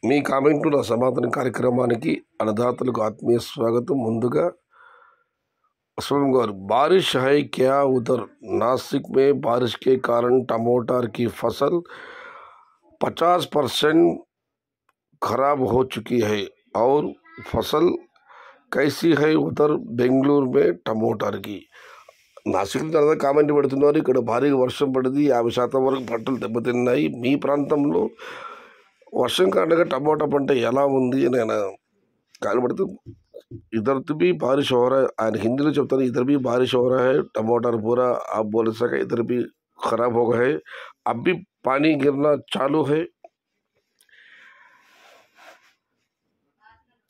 మీ కామెంటు నా సమాధాన కార్యక్రమానికి అన్నదాతలకు ఆత్మీయ స్వాగతం। ముందుగా असलम गाరు बारिश है क्या उधर? नासिक में बारिश के कारण टमाटर की फसल 50% खराब हो चुकी है और फसल कैसी है उधर बेंगलुरु में टमाटर की? నాసిక్ తర్వాత కామెంట్ పెడుతున్నారు, ఇక్కడ భారీగా వర్షం పడింది, 50% వరకు పంటలు దెబ్బతిన్నాయి। మీ ప్రాంతంలో వర్షం కారణంగా టమాటా పంట ఎలా ఉంది అని ఆయన కాలబడుతూ इधर तो भी बारिश हो रहा है। ఆయన హిందీలో చెప్తాను, इधर भी बारिश हो रहा है, टमाटर पूरा आप बोल सके इधर भी खराब हो गया है, अब भी पानी गिरना चालू है।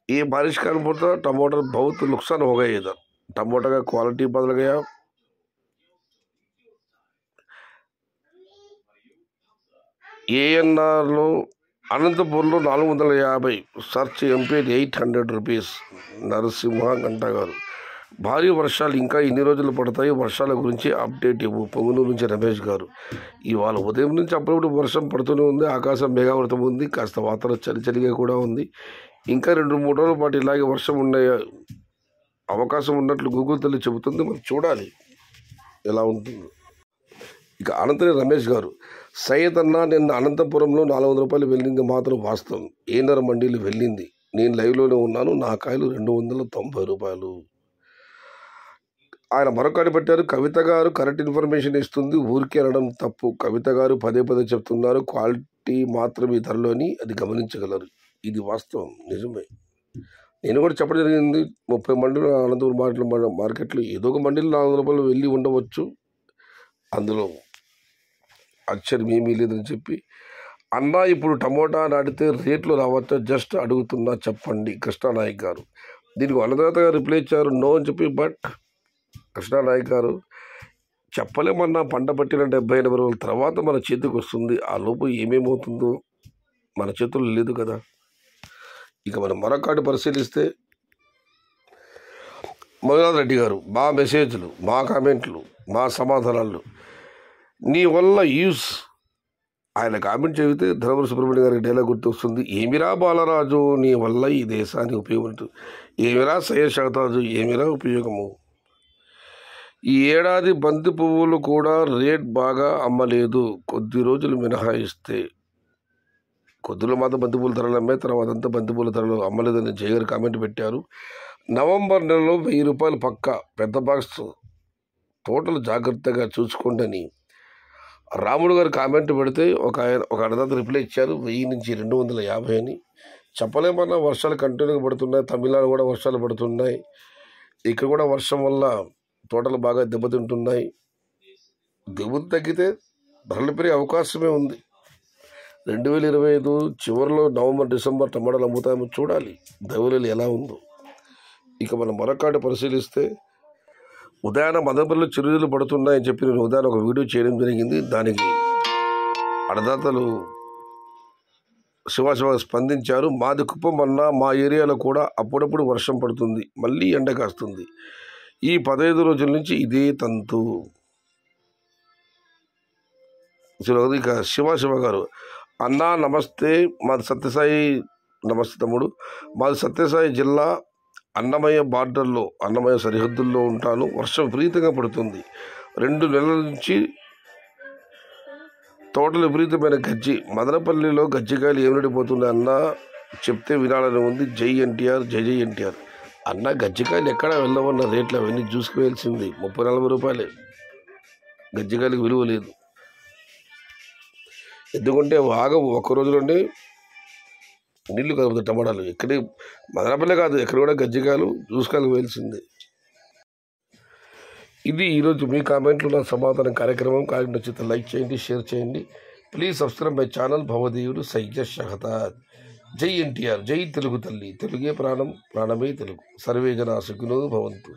ये बारिश का कारण टमाटर बहुत नुकसान हो गया। इधर टमाटर का क्वालिटी बदल गया। ఏఎన్ఆర్లో అనంతపూర్లో 450 సర్చ్ ఎంపీ 800 రూపీస్ నరసింహ గంట గారు। భారీ వర్షాలు ఇంకా ఎన్ని రోజులు పడతాయి? వర్షాల గురించి అప్డేట్ ఇవ్వు పొంగునూరు నుంచి రమేష్ గారు। ఇవాళ ఉదయం నుంచి అప్పుడప్పుడు వర్షం పడుతూనే ఉంది, ఆకాశం మేఘావృతం ఉంది, కాస్త వాతావరణం చలిగా కూడా ఉంది। ఇంకా 2-3 రోజుల పాటు ఇలాగే వర్షం ఉండే అవకాశం ఉన్నట్లు గూగుల్ తల్లి చెబుతుంది, మనం చూడాలి ఎలా ఉంటుందో। ఇక అనంతరం రమేష్ గారు, సయ్యద్ అన్న నిన్న అనంతపురంలో 400 రూపాయలు వెళ్ళింది మాత్రం వాస్తవం, ఏనర మండీలు వెళ్ళింది, నేను లైవ్లోనే ఉన్నాను, నా కాయలు 290 రూపాయలు। ఆయన మరొకటి పెట్టారు, కవిత గారు కరెక్ట్ ఇన్ఫర్మేషన్ ఇస్తుంది, ఊరికే అనడం తప్పు, కవిత గారు పదే చెప్తున్నారు, క్వాలిటీ మాత్రం ఈ ధరలోని అది గమనించగలరు, ఇది వాస్తవం నిజమే। నేను కూడా చెప్పడం జరిగింది, 30 మండీలు అనంతపురం మార్కెట్లో ఏదో ఒక మండీలో 400 రూపాయలు వెళ్ళి ఉండవచ్చు, అందులో ఆశ్చర్యం ఏమీ లేదని చెప్పి అన్న ఇప్పుడు టమోటా నాటితే రేట్లు రావచ్చా జస్ట్ అడుగుతున్నా చెప్పండి కృష్ణానాయక్ గారు। దీనికి అన్నదాత గారు రిప్లై ఇచ్చారు నో అని చెప్పి, బట్ కృష్ణానాయక్ గారు చెప్పలేమన్నా, పంట పట్టిన 70-80 రోజుల తర్వాత మన చేతికి వస్తుంది, ఆ లోపు ఏమేమవుతుందో మన చేతుల్లో లేదు కదా। ఇక మనం మరొకటి పరిశీలిస్తే మధునాథ్ రెడ్డి గారు, మా మెసేజ్లు, మా కామెంట్లు, మా సమాధానాలు నీ వల్ల యూస్, ఆయన కామెంట్ చదివితే ధర్మవరం సుబ్రహ్మణ్యం గారికి డైలాగ్ గుర్తొస్తుంది, ఏమిరా బాలరాజు నీ వల్ల ఈ దేశానికి ఉపయోగం, ఏమిరా సయ్యద్ ఏమిరా ఉపయోగము, ఈ ఏడాది బంతి పువ్వులు కూడా రేట్ బాగా అమ్మలేదు, కొద్ది రోజులు మినహాయిస్తే, కొద్దిలో మాత్రం బంతిపూల ధరలు అమ్మే, తర్వాత అంతా బంతిపూల ధరలు అమ్మలేదని జయగారు కామెంట్ పెట్టారు। నవంబర్ నెలలో 1000 రూపాయలు పక్క పెద్ద బాక్స్ తోటలు జాగ్రత్తగా చూసుకోండి అని రాముడు గారు కామెంట్ పెడితే ఒక అన్నదాత రిప్లై ఇచ్చారు, 1000 నుంచి 250 అని। చెప్పలేమన్నా, వర్షాలు కంటిన్యూగా పడుతున్నాయి, తమిళనాడు కూడా వర్షాలు పడుతున్నాయి, ఇక్కడ కూడా వర్షం వల్ల తోటలు బాగా దెబ్బతింటున్నాయి, దిగుబడి తగ్గితే ధరలు పెరిగే అవకాశమే ఉంది। 2025 చివరిలో నవంబర్ డిసెంబర్ టమాటాలు అమ్ముతామో చూడాలి, ధరలు ఎలా ఉందో। ఇక మనం మరొకటి పరిశీలిస్తే ఉదయాన మదనపల్లిలో చిరుజులు పడుతున్నాయని చెప్పి నేను ఉదయాన ఒక వీడియో చేయడం జరిగింది, దానికి అన్నదాతలు శివాశివ స్పందించారు, మాది కుప్పం అన్న, మా ఏరియాలో కూడా అప్పుడప్పుడు వర్షం పడుతుంది, మళ్ళీ ఎండ కాస్తుంది, ఈ 15 రోజుల నుంచి ఇదే తంతు। ఇక శివాశివ గారు, అన్నా నమస్తే, మాది సత్యసాయి, నమస్తే తమ్ముడు, మాది సత్యసాయి జిల్లా అన్నమయ్య బార్డర్లో, అన్నమయ్య సరిహద్దుల్లో ఉంటాను, వర్షం విపరీతంగా పడుతుంది, 2 నెలల నుంచి తోటలు విపరీతమైన గజ్జి, మదనపల్లిలో గజ్జికాయలు ఏమిడిపోతున్నాయి అన్న, చెప్తే వినాలని ఉంది, జై ఎన్టీఆర్, జై జై ఎన్టీఆర్ అన్న, గజ్జికాయలు ఎక్కడ వెళ్ళవన్న రేట్లు అవన్నీ చూసుకోవాల్సింది, 30-40 రూపాయలే, గజ్జికాయలకు విలువ లేదు, ఎందుకంటే బాగా ఒక్క రోజులోనే నీళ్లు కలుపుతాయి టమాటాలు, ఎక్కడే మదనపల్లె కాదు ఎక్కడ కూడా గజ్జికాయలు చూసుకోవాల్సిందే। ఇది ఈరోజు మీ కామెంట్లు నా సమాధానం కార్యక్రమం నచ్చితే లైక్ చేయండి, షేర్ చేయండి, ప్లీజ్ సబ్స్క్రైబ్ మై ఛానల్ భవదేవుడు సయ్యద్ షహదాద్। జై ఎన్టీఆర్, జై తెలుగు తల్లి, తెలుగే ప్రాణం, ప్రాణమే తెలుగు, సర్వే జనా సుఖినో భవంతు,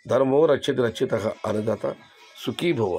ధర్మో రక్షిత రక్షిత, అన్నదాత సుఖీ భవ।